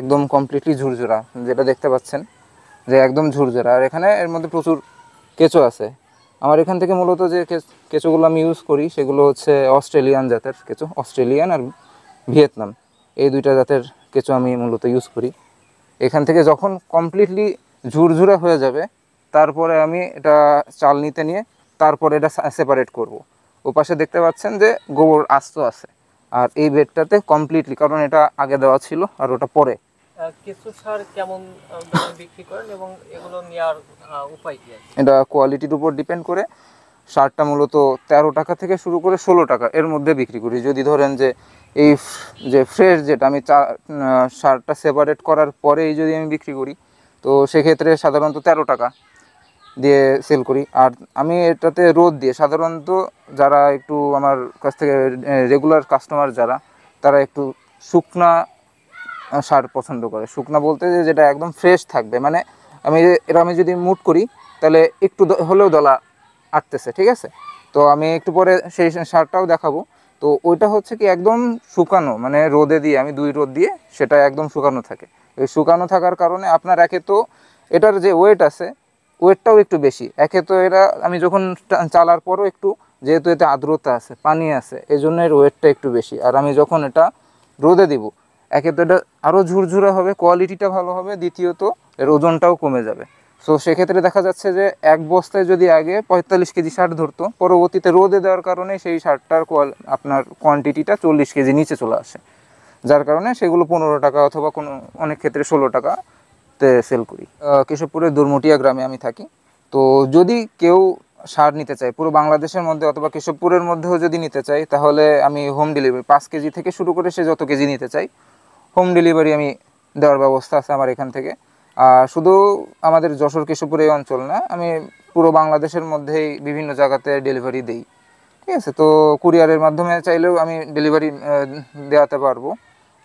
একদম কমপ্লিটলি ঝুরঝুরা, যেটা দেখতে পাচ্ছেন যে একদম ঝুরঝুরা। আর এখানে এর মধ্যে প্রচুর কেঁচো আছে। আমার এখান থেকে মূলত যে কেঁচোগুলো আমি ইউজ করি সেগুলো হচ্ছে অস্ট্রেলিয়ান জাতের কেঁচো, অস্ট্রেলিয়ান আর ভিয়েতনাম, এই দুইটা জাতের কেঁচো আমি মূলত ইউজ করি। এখান থেকে যখন কমপ্লিটলি ঝুরঝুরা হয়ে যাবে তারপরে আমি এটা চালনিতে নিয়ে তারপরে এটা সেপারেট করব। ওপাশে দেখতে পাচ্ছেন যে গোবর আস্ত আছে, আর এই বেডটাতে কমপ্লিটলি, কারণ এটা আগে দেওয়া ছিল আর ওটা পরে। কেঁচো সার কেমন দামে বিক্রি করেন এবং এগুলো নেওয়ার উপায় কি আছে? এটা কোয়ালিটির উপর ডিপেন্ড করে। সারটা মূলত 13 টাকা থেকে শুরু করে 16 টাকা এর মধ্যে বিক্রি করি। যদি ধরেন যে এই যে ফ্রেশ যেটা আমি সারটা সেপারেট করার পরেই যদি আমি বিক্রি করি, তো সেক্ষেত্রে সাধারণত 13 টাকা দিয়ে সেল করি। আর আমি এটাতে রোদ দিয়ে, সাধারণত যারা একটু আমার কাছ থেকে রেগুলার কাস্টমার যারা, তারা একটু শুকনা সার পছন্দ করে। শুকনা বলতে যেটা একদম ফ্রেশ থাকবে, মানে আমি যদি মুট করি তাহলে একটু হলেও দলা আটতেছে, ঠিক আছে। তো আমি একটু পরে সেই সারটাও দেখাবো। তো ওইটা হচ্ছে কি একদম শুকানো, মানে রোদে দিয়ে, আমি 2 রোদ দিয়ে সেটা একদম শুকানো থাকে। এই শুকানো থাকার কারণে আপনার একে তো এটার যে ওয়েট আছে, ওয়েটটাও একটু বেশি। একে তো এরা আমি যখন চালার পরও একটু, যেহেতু এতে আর্দ্রতা আছে, পানি আছে, এই জন্য এর ওয়েটটা একটু বেশি। আর আমি যখন এটা রোদে দিব, একে তো এটা আরও ঝুরঝুরা হবে, কোয়ালিটিটা ভালো হবে, দ্বিতীয়ত এর ওজনটাও কমে যাবে। সো সেক্ষেত্রে দেখা যাচ্ছে যে এক বস্তায় যদি আগে 45 কেজি সার ধরতো, পরবর্তীতে রোদে দেওয়ার কারণে সেই সারটার আপনার কোয়ান্টিটিটা 40 কেজি নিচে চলে আসে, যার কারণে সেগুলো 15 টাকা অথবা কোনো অনেক ক্ষেত্রে 16 টাকাতে সেল করি। কেশবপুরের দুর্মটিয়া গ্রামে আমি থাকি। তো যদি কেউ সার নিতে চায় পুরো বাংলাদেশের মধ্যে অথবা কেশবপুরের মধ্যেও যদি নিতে চাই, তাহলে আমি হোম ডেলিভারি 5 কেজি থেকে শুরু করে সে যত কেজি নিতে চাই, হোম ডেলিভারি আমি দেওয়ার ব্যবস্থা আছে আমার এখান থেকে। শুধু আমাদের যশোর কেশবপুর এই অঞ্চল না, আমি পুরো বাংলাদেশের মধ্যেই বিভিন্ন জায়গাতে ডেলিভারি দিই, ঠিক আছে। তো কুরিয়ারের মাধ্যমে চাইলেও আমি ডেলিভারি দেওয়াতে পারবো।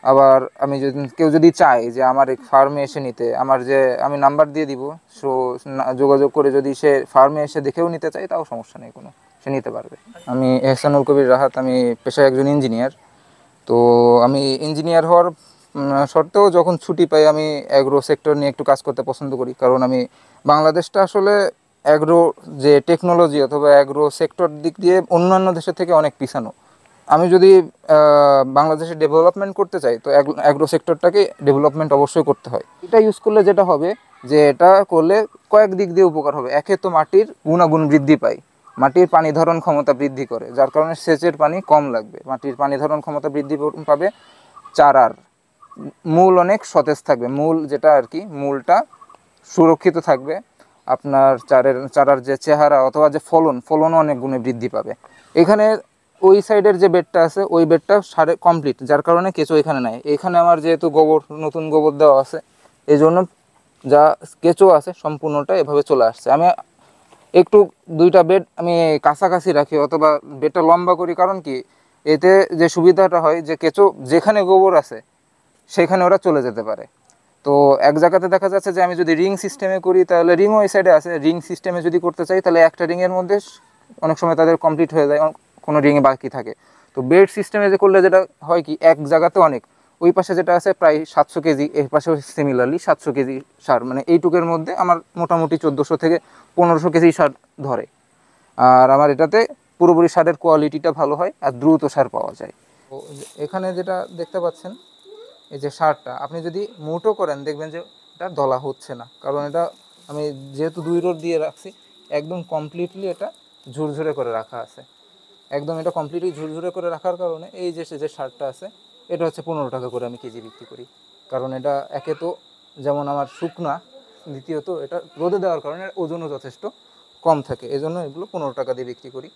আবার আমি কেউ যদি চায় যে আমার এই ফার্মে এসে নিতে, আমার যে আমি নাম্বার দিয়ে দিব, সো যোগাযোগ করে যদি সে ফার্মে এসে দেখেও নিতে চায়, তাও সমস্যা নেই কোনো, সে নিতে পারবে। আমি এহসানুল কবির রাহাত, আমি পেশায় একজন ইঞ্জিনিয়ার। তো আমি ইঞ্জিনিয়ার হওয়ার সত্ত্বেও যখন ছুটি পাই, আমি অ্যাগ্রো সেক্টর নিয়ে একটু কাজ করতে পছন্দ করি। কারণ আমি বাংলাদেশটা আসলে অ্যাগ্রো যে টেকনোলজি অথবা অ্যাগ্রো সেক্টর দিক দিয়ে অন্যান্য দেশের থেকে অনেক পিছানো। আমি যদি বাংলাদেশে ডেভেলপমেন্ট করতে চাই, তো অ্যাগ্রো সেক্টরটাকে ডেভেলপমেন্ট অবশ্যই করতে হয়। এটা ইউজ করলে যেটা হবে যে এটা করলে কয়েক দিক দিয়ে উপকার হবে। একে তো মাটির গুণাগুণ বৃদ্ধি পায়, মাটির পানি ধারণ ক্ষমতা বৃদ্ধি করে, যার কারণে সেচের পানি কম লাগবে, মাটির পানি ধারণ ক্ষমতা বৃদ্ধি পাবে। চারার মূল অনেক সতেজ থাকবে, মূল যেটা আর কি, মূলটা সুরক্ষিত থাকবে। আপনার চারার যে চেহারা অথবা যে ফলনও অনেক গুণে বৃদ্ধি পাবে। এখানে ওই সাইডের যে বেডটা আছে, ওই বেডটা সারে কমপ্লিট, যার কারণে কেঁচো এখানে নাই। এখানে আমার যেহেতু গোবর, নতুন গোবর দেওয়া আছে, এই জন্য যা কেঁচো আছে সম্পূর্ণটা এভাবে চলে আসছে। আমি একটু 2টা বেড আমি কাছাকাছি রাখি অথবা বেডটা লম্বা করি, কারণ কি এতে যে সুবিধাটা হয় যে কেঁচো যেখানে গোবর আছে সেখানে ওরা চলে যেতে পারে। তো এক জায়গাতে দেখা যাচ্ছে যে আমি যদি রিং সিস্টেমে করি, তাহলে রিংও ওই সাইডে আছে, রিং সিস্টেমে যদি করতে চাই তাহলে একটা রিংয়ের মধ্যে অনেক সময় তাদের কমপ্লিট হয়ে যায়, কোনো রিংয়ে বাকি থাকে। তো বেড সিস্টেমে যে করলে যেটা হয় কি, এক জায়গাতে অনেক, ওই পাশে যেটা আছে প্রায় 700 কেজি, এই পাশেও সিমিলারলি 700 কেজি সার, মানে এইটুকের মধ্যে আমার মোটামুটি 1400 থেকে 1500 কেজি সার ধরে। আর আমার এটাতে পুরোপুরি সারের কোয়ালিটিটা ভালো হয় আর দ্রুত সার পাওয়া যায়। তো এখানে যেটা দেখতে পাচ্ছেন, এই যে সারটা আপনি যদি মুটো করেন দেখবেন যে এটা দলা হচ্ছে না, কারণ এটা আমি যেহেতু 2 রোদ দিয়ে রাখছি, একদম কমপ্লিটলি এটা ঝুরঝুরে করে রাখা আছে। একদম এটা কমপ্লিটলি ঝুরঝুরে করে রাখার কারণে এই যে সারটা আছে, এটা হচ্ছে 15 টাকা করে আমি কেজি বিক্রি করি। কারণ এটা একে তো যেমন আমার শুকনা, দ্বিতীয়ত এটা রোদে দেওয়ার কারণে ওজনও যথেষ্ট কম থাকে, এজন্য এগুলো 15 টাকা দিয়ে বিক্রি করি।